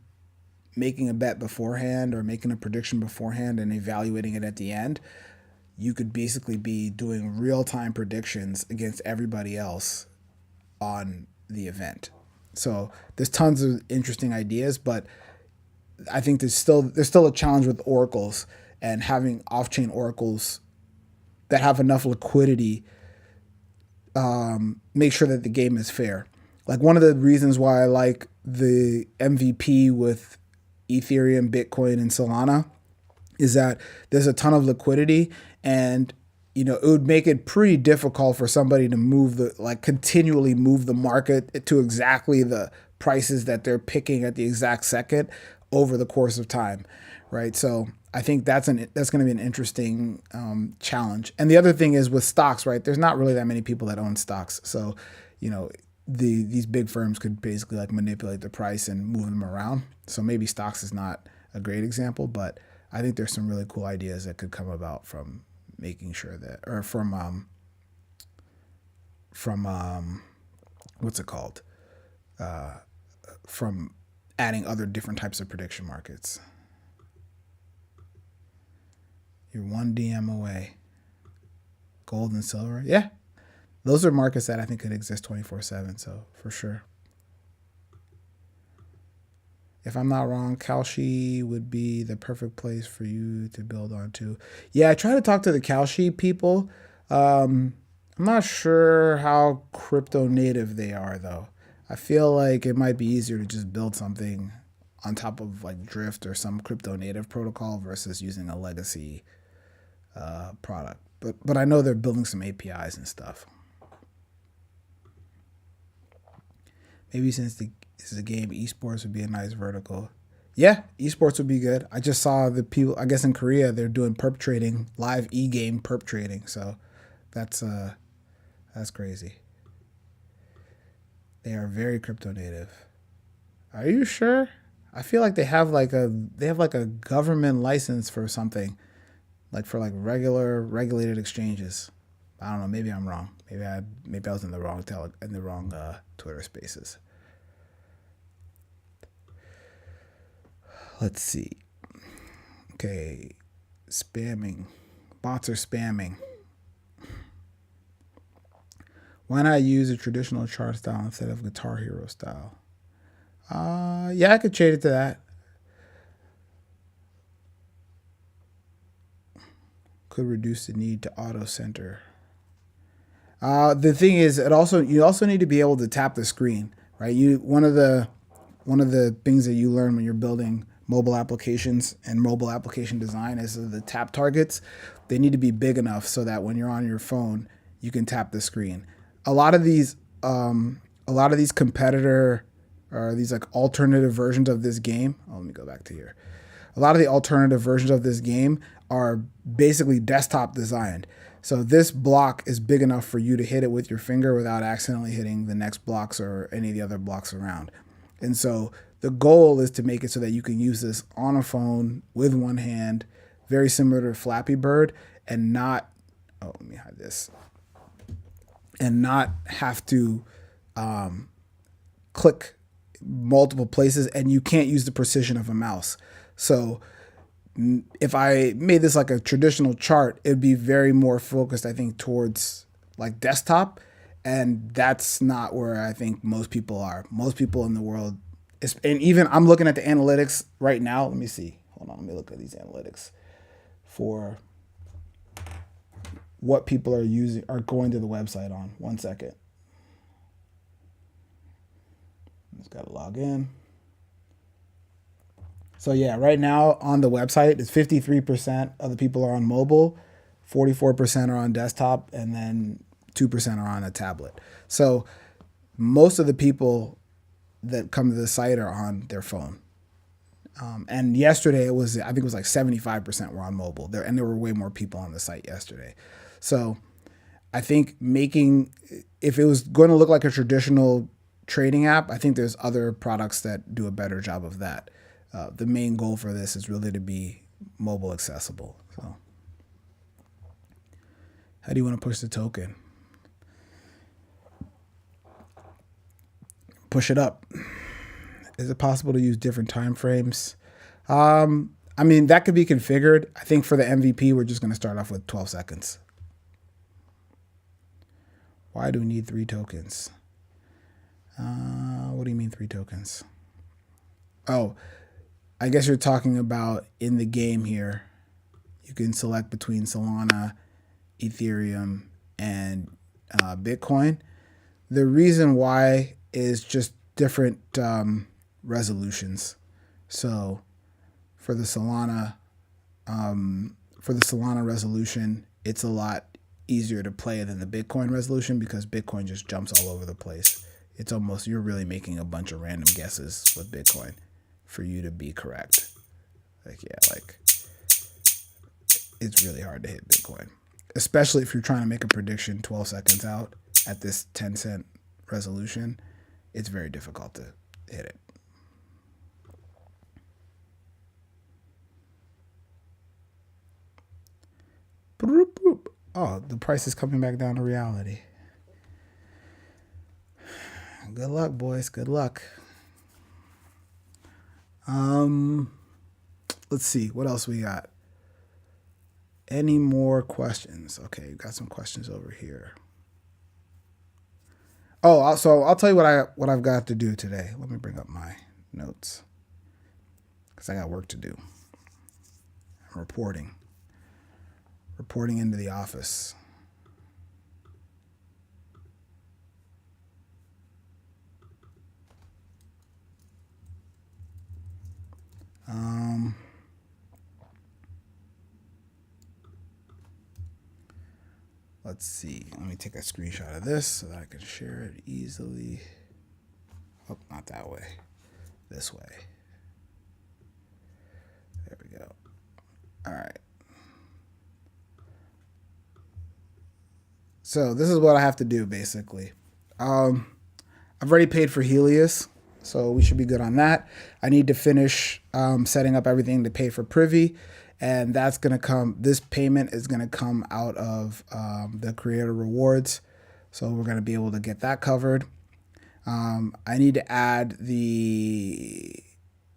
making a bet beforehand or making a prediction beforehand and evaluating it at the end, you could basically be doing real-time predictions against everybody else on the event. So there's tons of interesting ideas, but I think there's still a challenge with oracles and having off-chain oracles that have enough liquidity. Make sure that the game is fair. Like one of the reasons why I like the MVP with Ethereum, Bitcoin, and Solana is that there's a ton of liquidity, and it would make it pretty difficult for somebody to continually move the market to exactly the prices that they're picking at the exact second over the course of time, right? So I think that's going to be an interesting challenge. And the other thing is with stocks, right? There's not really that many people that own stocks, so these big firms could basically like manipulate the price and move them around. So maybe stocks is not a great example, but I think there's some really cool ideas that could come about from making sure that, or from what's it called? From adding other different types of prediction markets. You're one DM away. Gold and silver. Yeah. Those are markets that I think could exist 24/7. So for sure. If I'm not wrong, Kalshi would be the perfect place for you to build onto. Yeah, I try to talk to the Kalshi people. I'm not sure how crypto native they are, though. I feel like it might be easier to just build something on top of like Drift or some crypto native protocol versus using a legacy product. But I know they're building some APIs and stuff. Maybe since this is a game, esports would be a nice vertical. Yeah, esports would be good. I just saw the people. I guess in Korea they're doing perp trading, live e-game perp trading. So that's crazy. They are very crypto native. Are you sure? I feel like they have like a government license for something, like for like regular regulated exchanges. I don't know. Maybe I'm wrong. Maybe I was in the wrong Twitter Spaces. Let's see. Okay, spamming. Bots are spamming. Why not use a traditional chart style instead of Guitar Hero style? Yeah, I could trade it to that. Could reduce the need to auto center. The thing is, you also need to be able to tap the screen, right? One of the things that you learn when you're building mobile applications and mobile application design is the tap targets. They need to be big enough so that when you're on your phone, you can tap the screen. A lot of these, a lot of these competitor or these like alternative versions of this game. Oh, let me go back to here. A lot of the alternative versions of this game are basically desktop designed. So this block is big enough for you to hit it with your finger without accidentally hitting the next blocks or any of the other blocks around. And so the goal is to make it so that you can use this on a phone with one hand, very similar to Flappy Bird, and not, oh, let me hide this, and not have to click multiple places, and you can't use the precision of a mouse. So if I made this like a traditional chart, it'd be very more focused, I think, towards like desktop. And that's not where I think most people are. Most people in the world, and even I'm looking at the analytics right now. Let me see. Hold on. Let me look at these analytics for what people are going to the website on. 1 second. Just got to log in. So yeah, right now on the website, it's 53% of the people are on mobile, 44% are on desktop, and then 2% are on a tablet. So most of the people that come to the site are on their phone. And yesterday I think it was like 75% were on mobile there, and there were way more people on the site yesterday. So I think if it was going to look like a traditional trading app, I think there's other products that do a better job of that. The main goal for this is really to be mobile accessible. So how do you want to push the token? Push it up. Is it possible to use different time frames? I mean, that could be configured. I think for the MVP, we're just going to start off with 12 seconds. Why do we need 3 tokens? What do you mean 3 tokens? Oh, I guess you're talking about in the game here. You can select between Solana, Ethereum, and Bitcoin. The reason why is just different resolutions. So for the Solana resolution, it's a lot easier to play than the Bitcoin resolution because Bitcoin just jumps all over the place. It's almost, you're really making a bunch of random guesses with Bitcoin for you to be correct. It's really hard to hit Bitcoin, especially if you're trying to make a prediction 12 seconds out at this 10-cent resolution. It's very difficult to hit it. Oh, the price is coming back down to reality. Good luck, boys. Good luck. Let's see what else we got. Any more questions? Okay, got some questions over here. Oh, so I'll tell you what I've got to do today. Let me bring up my notes because I got work to do. I'm reporting into the office. Let's see. Let me take a screenshot of this so that I can share it easily. Oh, not that way. This way. All right. So this is what I have to do basically. I've already paid for Helios, so we should be good on that. I need to finish setting up everything to pay for Privy, and that's gonna come. This payment is gonna come out of the creator rewards, so we're gonna be able to get that covered. I need to add the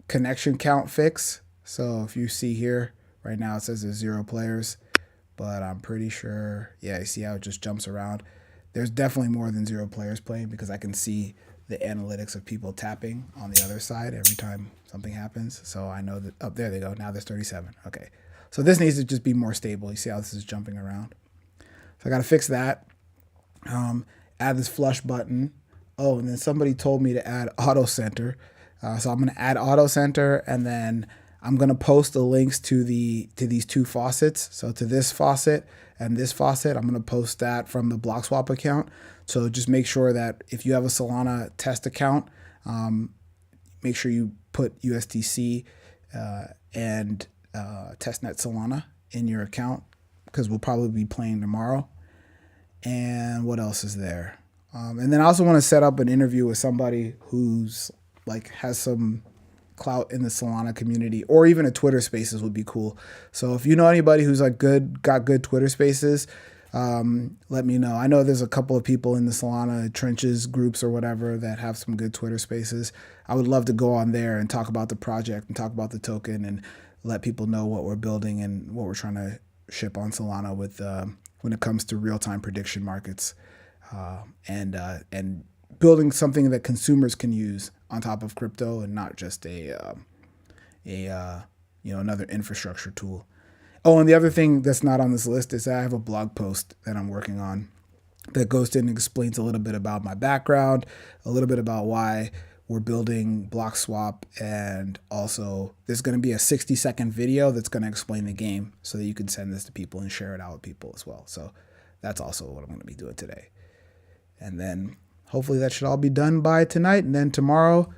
connection count fix. So if you see here right now, it says there's 0 players, but I'm pretty sure. Yeah, you see how it just jumps around. There's definitely more than 0 players playing because I can see the analytics of people tapping on the other side every time something happens. So I know that, oh, there they go. Now there's 37. Okay. So this needs to just be more stable. You see how this is jumping around? So I got to fix that. Add this flush button. Oh, and then somebody told me to add auto center. So I'm going to add auto center, and then I'm going to post the links to these 2 faucets. So to this faucet and this faucet, I'm going to post that from the BLOXWAP account. So just make sure that if you have a Solana test account, make sure you put USDC and testnet Solana in your account, because we'll probably be playing tomorrow. And what else is there? And then I also want to set up an interview with somebody who's has some clout in the Solana community, or even a Twitter Spaces would be cool. So if you know anybody who's got good Twitter Spaces, let me know. I know there's a couple of people in the Solana trenches groups or whatever that have some good Twitter Spaces. I would love to go on there and talk about the project and talk about the token and let people know what we're building and what we're trying to ship on Solana with when it comes to real-time prediction markets and building something that consumers can use on top of crypto and not just another infrastructure tool. Oh, and the other thing that's not on this list is I have a blog post that I'm working on that goes in and explains a little bit about my background, a little bit about why we're building BLOXWAP, and also there's going to be a 60-second video that's going to explain the game so that you can send this to people and share it out with people as well. So that's also what I'm going to be doing today. And then hopefully that should all be done by tonight. And then tomorrow,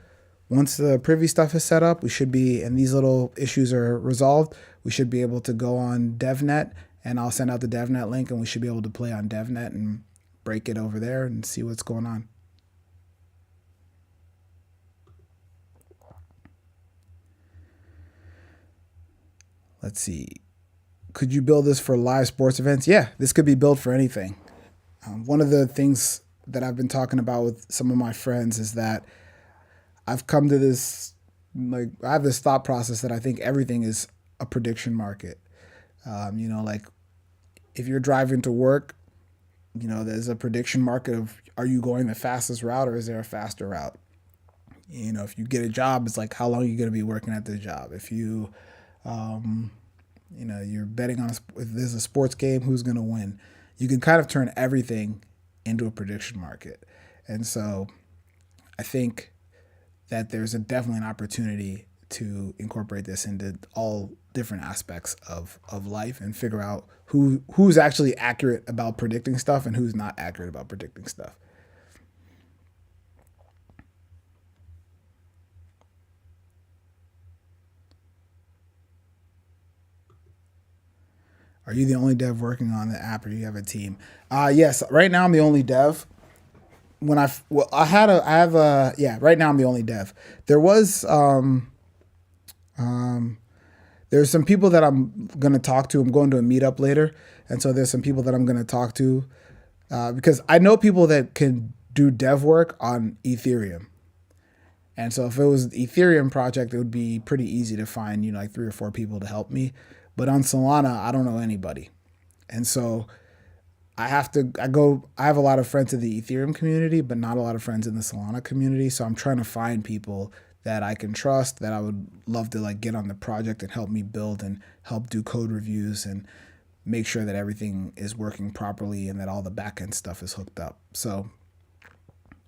once the Privy stuff is set up, we should be, and these little issues are resolved, we should be able to go on DevNet, and I'll send out the DevNet link, and we should be able to play on DevNet and break it over there and see what's going on. Let's see. Could you build this for live sports events? Yeah, this could be built for anything. One of the things that I've been talking about with some of my friends is that I've come to this, I have this thought process that I think everything is a prediction market. If you're driving to work, there's a prediction market of, are you going the fastest route or is there a faster route? If you get a job, it's how long are you going to be working at the job? If you, you're betting on, if there's a sports game, who's going to win? You can kind of turn everything into a prediction market. And so I think that there's definitely an opportunity to incorporate this into all different aspects of life and figure out who's actually accurate about predicting stuff and who's not accurate about predicting stuff. Are you the only dev working on the app, or do you have a team? Yes, right now I'm the only dev. Right now I'm the only dev. There's some people that I'm going to talk to. I'm going to a meetup later. And so there's some people that I'm going to talk to because I know people that can do dev work on Ethereum. And so if it was an Ethereum project, it would be pretty easy to find, 3 or 4 people to help me. But on Solana, I don't know anybody. And so I have a lot of friends in the Ethereum community, but not a lot of friends in the Solana community. So I'm trying to find people that I can trust, that I would love to get on the project and help me build and help do code reviews and make sure that everything is working properly and that all the backend stuff is hooked up. So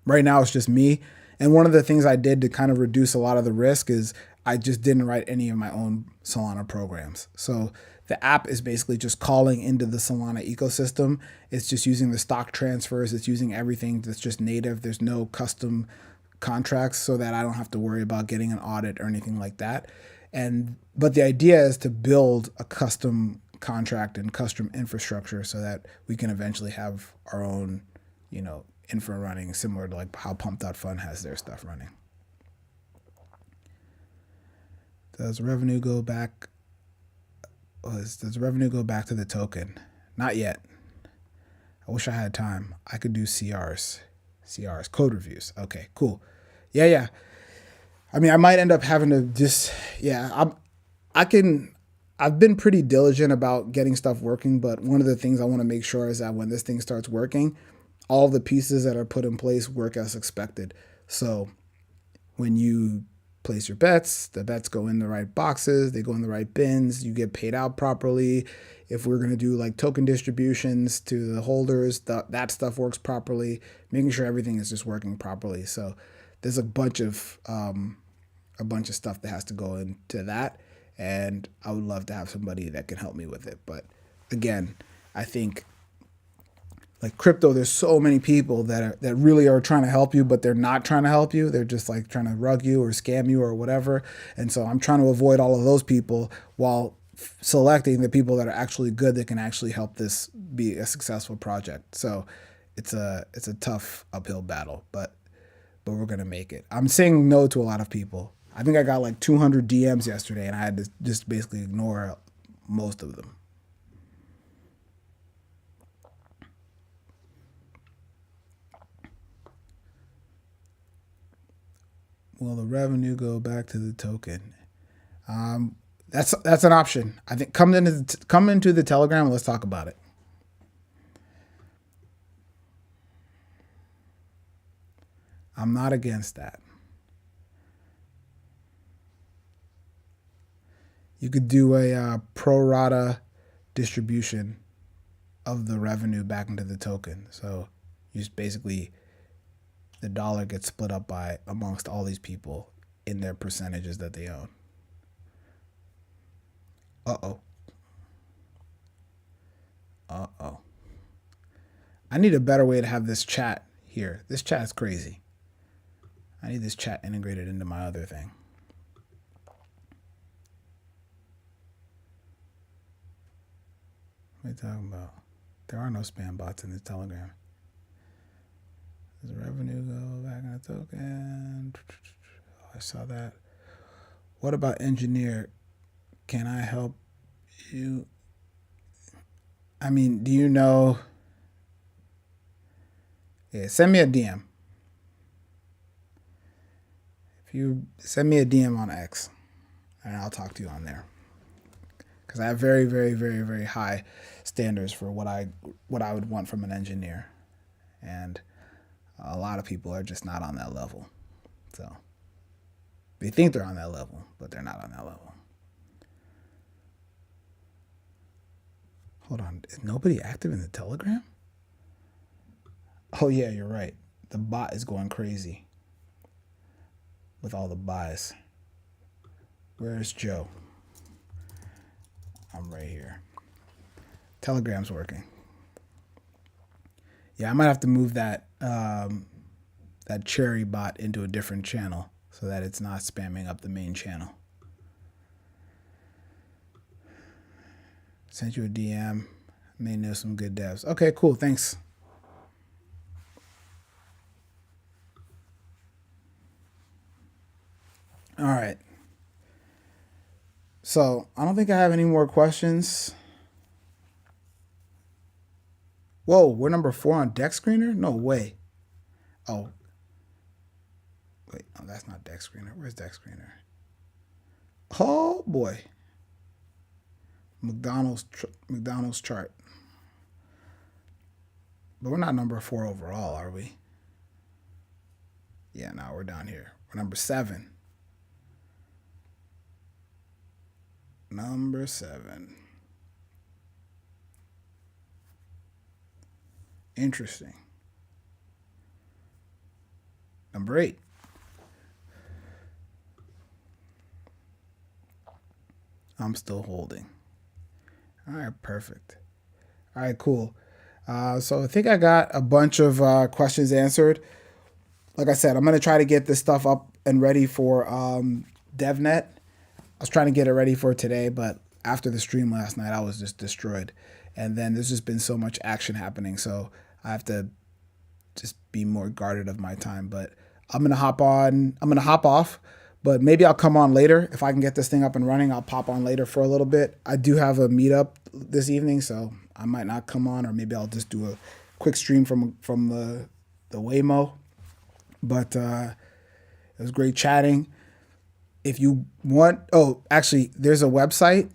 right now it's just me. And one of the things I did to kind of reduce a lot of the risk is I just didn't write any of my own Solana programs. So the app is basically just calling into the Solana ecosystem. It's just using the stock transfers. It's using everything that's just native. There's no custom contracts so that I don't have to worry about getting an audit or anything like that. But the idea is to build a custom contract and custom infrastructure so that we can eventually have our own, infra running, similar to like how Pump.Fun has their stuff running. Does revenue go back? Does revenue go back to the token? Not yet. I wish I had time. I could do CRs, code reviews. Okay, cool. Yeah. I mean, I might end up having to just, I've been pretty diligent about getting stuff working, but one of the things I want to make sure is that when this thing starts working, all the pieces that are put in place work as expected. So when you place your bets, the bets go in the right boxes, they go in the right bins, you get paid out properly. If we're going to do like token distributions to the holders, that stuff works properly, making sure everything is just working properly. So there's a bunch of stuff that has to go into that. And I would love to have somebody that can help me with it. But again, I think like crypto, there's so many people that really are trying to help you, but they're not trying to help you. They're just like trying to rug you or scam you or whatever. And so I'm trying to avoid all of those people while selecting the people that are actually good that can actually help this be a successful project. So it's a tough uphill battle, but we're gonna make it. I'm saying no to a lot of people. I think I got like 200 DMs yesterday, and I had to just basically ignore most of them. Will the revenue go back to the token? That's an option. I think come into the Telegram and let's talk about it. I'm not against that. You could do a pro rata distribution of the revenue back into the token. So you just basically, the dollar gets split up by amongst all these people in their percentages that they own. Uh-oh. I need a better way to have this chat here. This chat is crazy. I need this chat integrated into my other thing. What are you talking about? There are no spam bots in the Telegram. Does the revenue go back in the token? Oh, I saw that. What about engineer? Can I help you? I mean, do you know? Yeah, send me a DM. If you send me a DM on X, and I'll talk to you on there. Because I have very, very, very, very high standards for what I would want from an engineer, and a lot of people are just not on that level. So they think they're on that level, but they're not on that level. Hold on, is nobody active in the Telegram? Oh yeah, you're right. The bot is going crazy with all the buys. Where's Joe? I'm right here. Telegram's working. Yeah, I might have to move that that cherry bot into a different channel so that it's not spamming up the main channel. Sent you a DM. May know some good devs. Okay, cool. Thanks. All right. So I don't think I have any more questions. Whoa, we're number 4 on Deck Screener? No way. Oh. Wait, no, that's not Deck Screener. Where's Deck Screener? Oh boy. McDonald's chart. But we're not number 4 overall, are we? Yeah, no, we're down here. We're number 7. Number 7. Interesting. Number 8. I'm still holding. All right, perfect. All right, cool. So I think I got a bunch of questions answered. Like I said, I'm going to try to get this stuff up and ready for DevNet. was trying to get it ready for today, but after the stream last night, I was just destroyed. And then there's just been so much action happening, so I have to just be more guarded of my time. But I'm gonna hop on. I'm gonna hop off, but maybe I'll come on later if I can get this thing up and running. I'll pop on later for a little bit. I do have a meetup this evening, so I might not come on, or maybe I'll just do a quick stream from the Waymo. But it was great chatting. If you want, oh, actually, there's a website,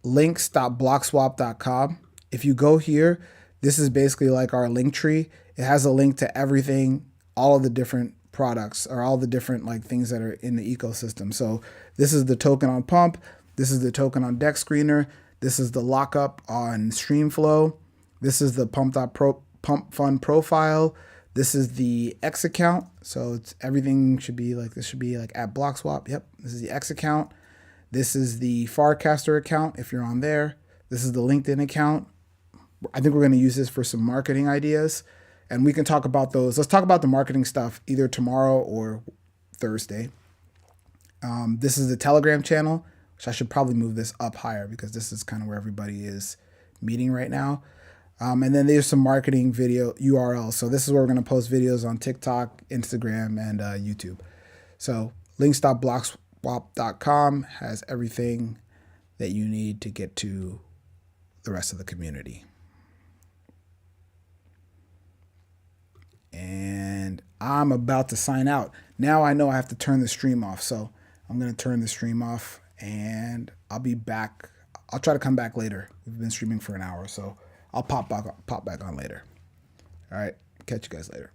links.blockswap.com. If you go here, this is basically like our link tree. It has a link to everything, all of the different products or all the different like things that are in the ecosystem. So this is the token on Pump. This is the token on Deck Screener. This is the lockup on Streamflow. This is the Pump Fund profile. This is the X account. So it's everything should be like, this should be like at BLOXWAP. Yep. This is the X account. This is the Farcaster account if you're on there. This is the LinkedIn account. I think we're going to use this for some marketing ideas, and we can talk about those. Let's talk about the marketing stuff either tomorrow or Thursday. This is the Telegram channel, which I should probably move this up higher because this is kind of where everybody is meeting right now. And then there's some marketing video URLs. So this is where we're going to post videos on TikTok, Instagram, and YouTube. So links.blockswap.com has everything that you need to get to the rest of the community. And I'm about to sign out. Now I know I have to turn the stream off. So I'm going to turn the stream off and I'll be back. I'll try to come back later. We've been streaming for an hour, so I'll pop back on later. All right. Catch you guys later.